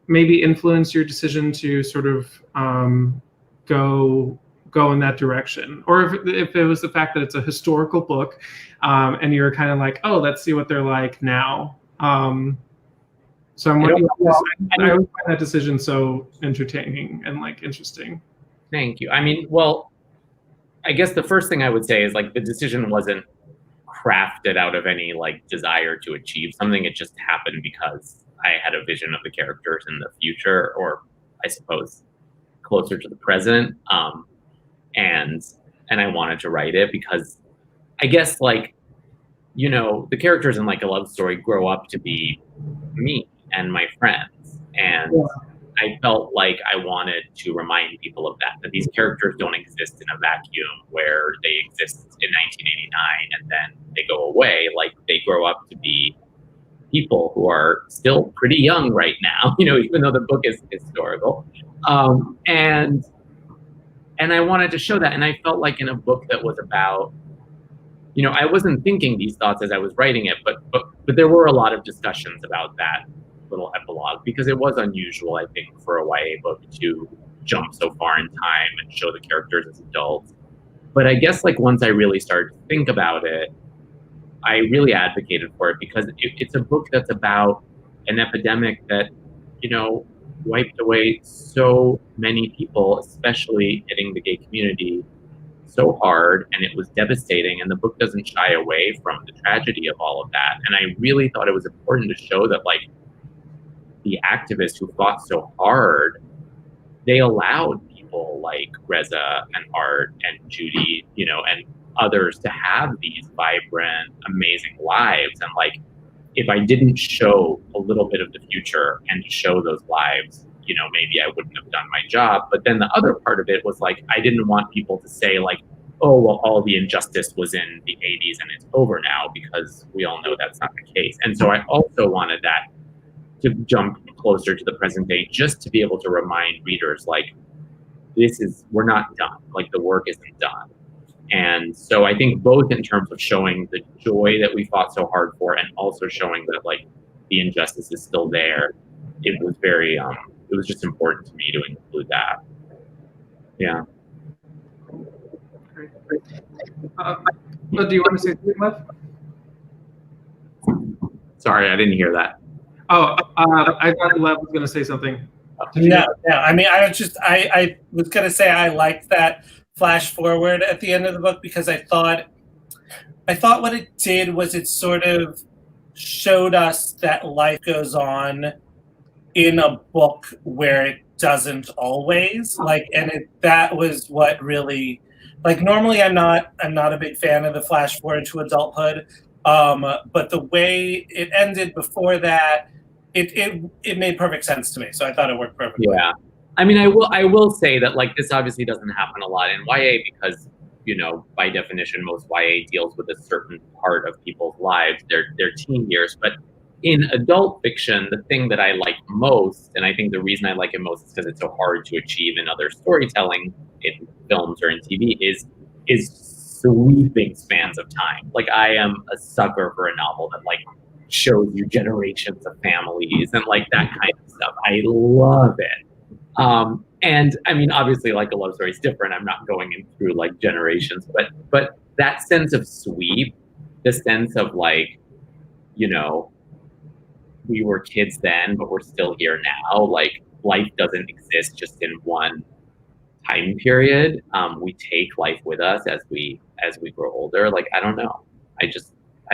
maybe influenced your decision to sort of go in that direction, or if it was the fact that it's a historical book, and you're kind of like, oh, let's see what they're like now. So I'm wondering, I always find that decision so entertaining and like interesting. Thank you. I mean, well, I guess the first thing I would say is like the decision wasn't crafted out of any like desire to achieve something. It just happened because I had a vision of the characters in the future, or I suppose closer to the present. And I wanted to write it because I guess like, the characters in Like a Love Story grow up to be me and my friends. And I felt like I wanted to remind people of that these characters don't exist in a vacuum where they exist in 1989 and then they go away. Like, they grow up to be people who are still pretty young right now, even though the book is historical. And I wanted to show that. And I felt like in a book that was about, I wasn't thinking these thoughts as I was writing it, but there were a lot of discussions about that little epilogue because it was unusual, I think, for a YA book to jump so far in time and show the characters as adults. But I guess like once I really started to think about it, I really advocated for it because it's a book that's about an epidemic that, wiped away so many people, especially hitting the gay community so hard, and it was devastating, and the book doesn't shy away from the tragedy of all of that. And I really thought it was important to show that like the activists who fought so hard, they allowed people like Reza and Art and Judy, and others to have these vibrant, amazing lives. And like, if I didn't show a little bit of the future and show those lives, maybe I wouldn't have done my job. But then the other part of it was like, I didn't want people to say like, oh, well, all the injustice was in the 80s and it's over now, because we all know that's not the case. And so I also wanted that to jump closer to the present day, just to be able to remind readers, like, we're not done. Like, the work isn't done. And so I think both in terms of showing the joy that we fought so hard for, and also showing that like the injustice is still there, it was very it was just important to me to include that. Yeah. Great. Do you want to say something, Lev? Sorry, I didn't hear that. Oh, I thought Lev was going to say something. No. I mean, I was gonna say I liked that flash forward at the end of the book because I thought what it did was it sort of showed us that life goes on in a book where it doesn't always, that was what really, normally I'm not a big fan of the flash forward to adulthood, but the way it ended before that, it made perfect sense to me, so I thought it worked perfectly. Yeah, I mean, I will say that this obviously doesn't happen a lot in YA because, by definition, most YA deals with a certain part of people's lives, their teen years. But in adult fiction, the thing that I like most, and I think the reason I like it most is because it's so hard to achieve in other storytelling, in films or in TV, is sweeping spans of time. I am a sucker for a novel that shows you generations of families and that kind of stuff. I love it. And I mean, obviously, a love story is different. I'm not going in through generations, but that sense of sweep, the sense of we were kids then, but we're still here now. Life doesn't exist just in one time period. We take life with us as we grow older. I don't know. I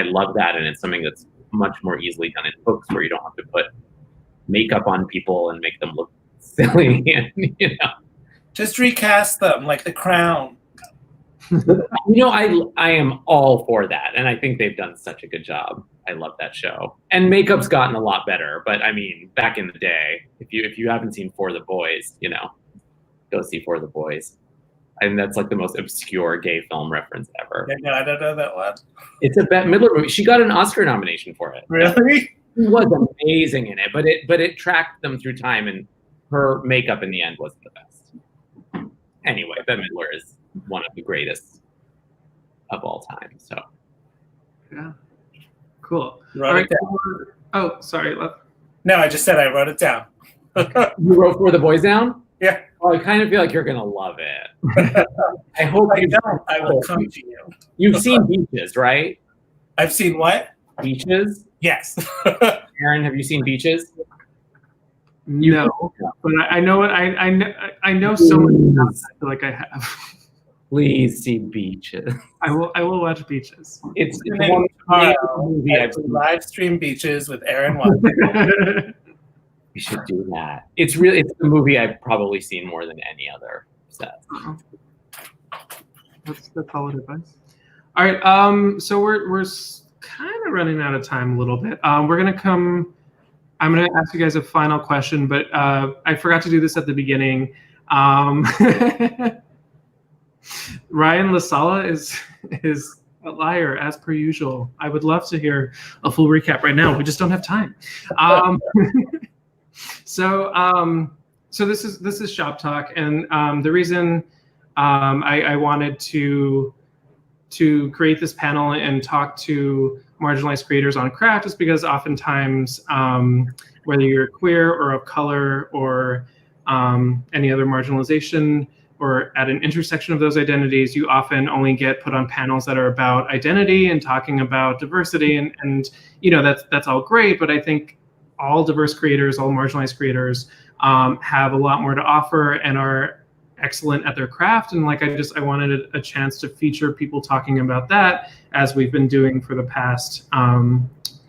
love that, and it's something that's much more easily done in books where you don't have to put makeup on people and make them look silly. And, just recast them like The Crown. I am all for that, and I think they've done such a good job. I love that show, and makeup's gotten a lot better. But I mean, back in the day, if you haven't seen For the Boys, go see For the Boys. I think that's the most obscure gay film reference ever. Yeah, no, I don't know that one. It's a Bette Midler movie. She got an Oscar nomination for it. Really? She was amazing in it, but it tracked them through time, and her makeup in the end wasn't the best. Anyway, Bette Midler is one of the greatest of all time. So, yeah, cool. All right. Oh, sorry, Lev. No, I just said I wrote it down. You wrote For the Boys down? Yeah. Oh, I kind of feel like you're gonna love it. I hope I don't. I will come to you. You've seen Beaches, right? I've seen what? Beaches? Yes. Aaron, have you seen Beaches? No, but I know it. I know so much about it. I feel like I have. Please see Beaches. I will watch Beaches. It's one movie. I live stream Beaches with Aaron Watson. We should do that. It's the movie I've probably seen more than any other set. That's solid advice. All right. So we're kind of running out of time a little bit. I'm gonna ask you guys a final question, but I forgot to do this at the beginning. Ryan LaSala is a liar as per usual. I would love to hear a full recap right now. We just don't have time. So this is Shop Talk, and the reason I wanted to create this panel and talk to marginalized creators on craft is because oftentimes, whether you're queer or of color or any other marginalization or at an intersection of those identities, you often only get put on panels that are about identity and talking about diversity, and that's all great, but I think all diverse creators, all marginalized creators have a lot more to offer and are excellent at their craft. And I wanted a chance to feature people talking about that, as we've been doing for the past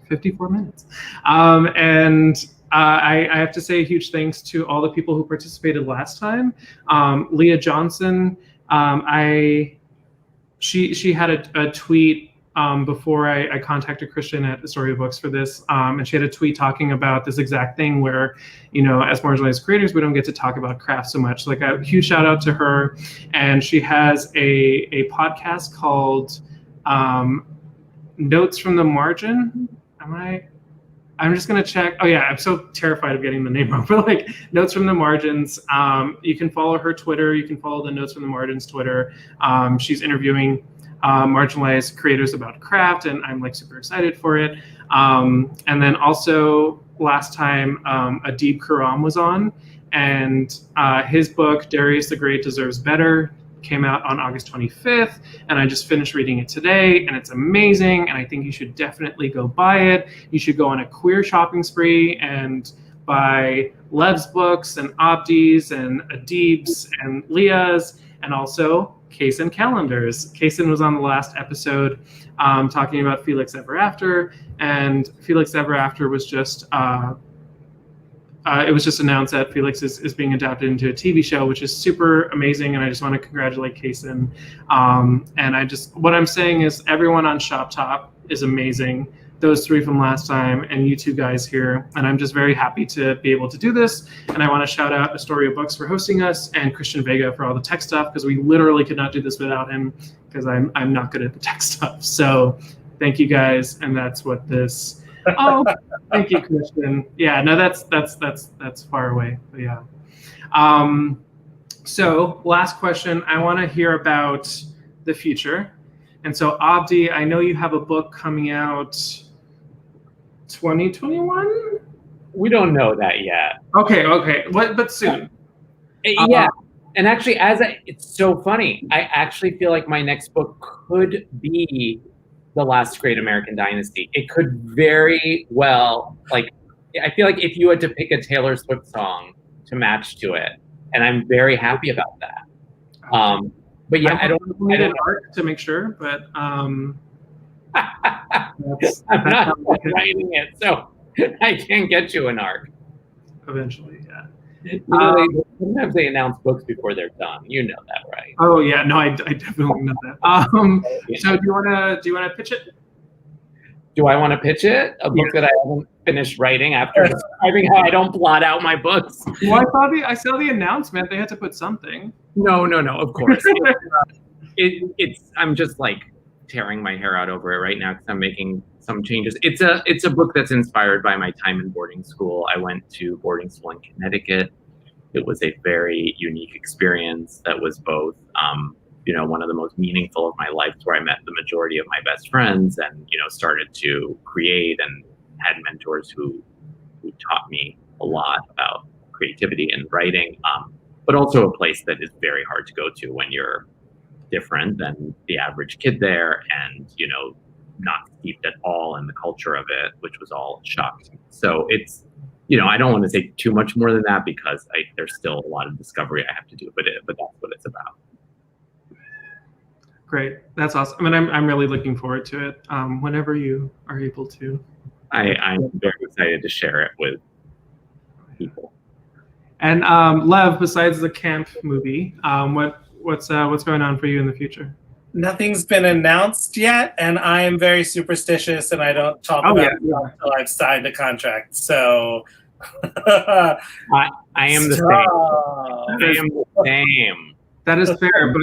54 minutes. I have to say a huge thanks to all the people who participated last time. Leah Johnson, she had a tweet before I contacted Christian at Storybooks for this, and she had a tweet talking about this exact thing where, as marginalized creators, we don't get to talk about craft so much. A huge shout out to her, and she has a podcast called Notes from the Margin. I'm just gonna check. Oh yeah, I'm so terrified of getting the name wrong. But Notes from the Margins. You can follow her Twitter. You can follow the Notes from the Margins Twitter. She's interviewing marginalized creators about craft, and I'm super excited for it. And then also last time Adib Khurram was on, and his book Darius the Great Deserves Better came out on August 25th, and I just finished reading it today, and it's amazing, and I think you should definitely go buy it. You should go on a queer shopping spree and buy Lev's books and Abdi's and Adib's and Leah's, and also Kaysen calendars. Kaysen was on the last episode talking about Felix Ever After, and Felix Ever After was just it was just announced that Felix is being adapted into a TV show, which is super amazing, and I just want to congratulate Kaysen. And what I'm saying is everyone on Shop Top is amazing. Those three from last time, and you two guys here, and I'm just very happy to be able to do this. And I want to shout out Astoria Books for hosting us, and Christian Vega for all the tech stuff, because we literally could not do this without him, because I'm not good at the tech stuff. So thank you guys, and that's what this. Oh, thank you, Christian. Yeah, no, that's far away, but yeah. So last question, I want to hear about the future. And so Abdi, I know you have a book coming out 2021? We don't know that yet. Okay. But soon. Yeah. And actually, it's so funny. I actually feel like my next book could be The Last Great American Dynasty. It could very well, I feel like if you had to pick a Taylor Swift song to match to it, and I'm very happy about that. But yeah, I don't need an arc to make sure, but I'm not writing it, so I can't get you an arc. Eventually, yeah. Sometimes they announce books before they're done. You know that, right? Oh yeah, no, I definitely know that. So do you wanna pitch it? Do I want to pitch it? A book that I haven't finished writing after describing how I don't blot out my books. Well, I saw the announcement. They had to put something. No, of course. I'm just tearing my hair out over it right now because I'm making some changes. It's a book that's inspired by my time in boarding school. I went to boarding school in Connecticut. It was a very unique experience that was both one of the most meaningful of my life, where I met the majority of my best friends and started to create and had mentors who taught me a lot about creativity and writing, but also a place that is very hard to go to when you're different than the average kid there, and not steeped at all in the culture of it, which was all shocked. So it's I don't want to say too much more than that because there's still a lot of discovery I have to do, but that's what it's about. Great, that's awesome. I mean, I'm really looking forward to it. Whenever you are able to. I'm very excited to share it with people. And Lev, besides the camp movie, what's going on for you in the future? Nothing's been announced yet, and I am very superstitious, and I don't talk about it until I've signed a contract. So I am the same. I am the same. That is fair, but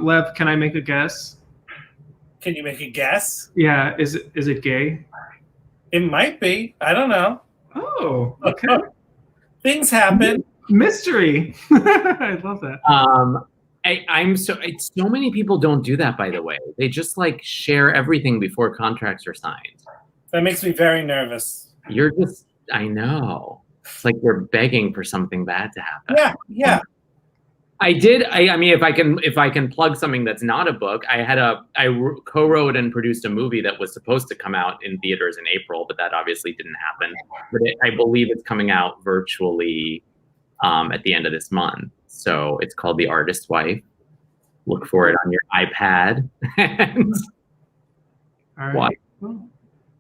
Lev, can I make a guess? Can you make a guess? Yeah, is it gay? It might be. I don't know. Oh, okay. Things happen. Mystery. I love that. So many people don't do that, by the way. They just share everything before contracts are signed. That makes me very nervous. I know. It's like you're begging for something bad to happen. Yeah. I did. I mean, if I can plug something that's not a book, I co-wrote and produced a movie that was supposed to come out in theaters in April, but that obviously didn't happen. But I believe it's coming out virtually at the end of this month. So it's called The Artist's Wife. Look for it on your iPad. All right. Well,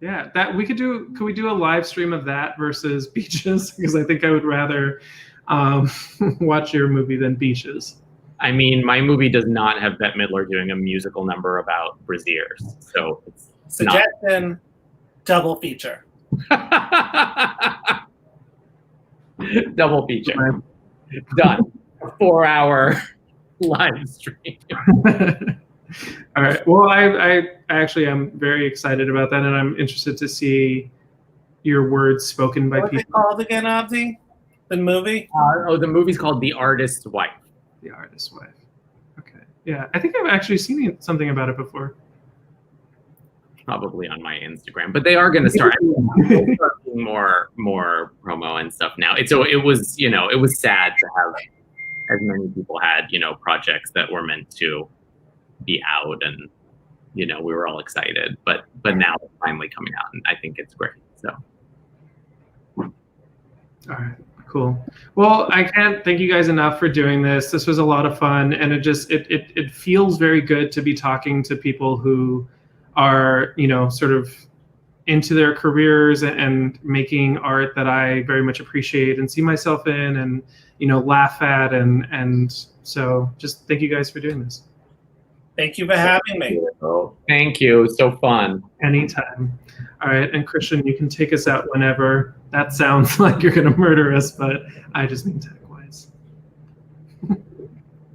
yeah, that we could do. Could we do a live stream of that versus Beaches? Because I think I would rather watch your movie than Beaches. I mean, my movie does not have Bette Midler doing a musical number about brassieres, so it's suggestion. Double feature. Double feature. Done. 4-hour live stream. All right. Well, I actually am very excited about that, and I'm interested to see your words spoken by people. What's it called again, Abdi? The movie? The movie's called The Artist's Wife. The Artist's Wife. Okay. Yeah, I think I've actually seen something about it before. Probably on my Instagram, but they are going to start making more promo and stuff now. It was sad to have as many people had projects that were meant to be out, and we were all excited, but now it's finally coming out, and I think it's great. So all right, cool. Well, I can't thank you guys enough for doing this. This was a lot of fun, and it feels very good to be talking to people who are sort of into their careers and making art that I very much appreciate and see myself in, and laugh at, and so just thank you guys for doing this. Thank you for having me. Thank you. So fun. Anytime. All right, and Christian, you can take us out whenever. That sounds like you're gonna murder us, but I just mean to.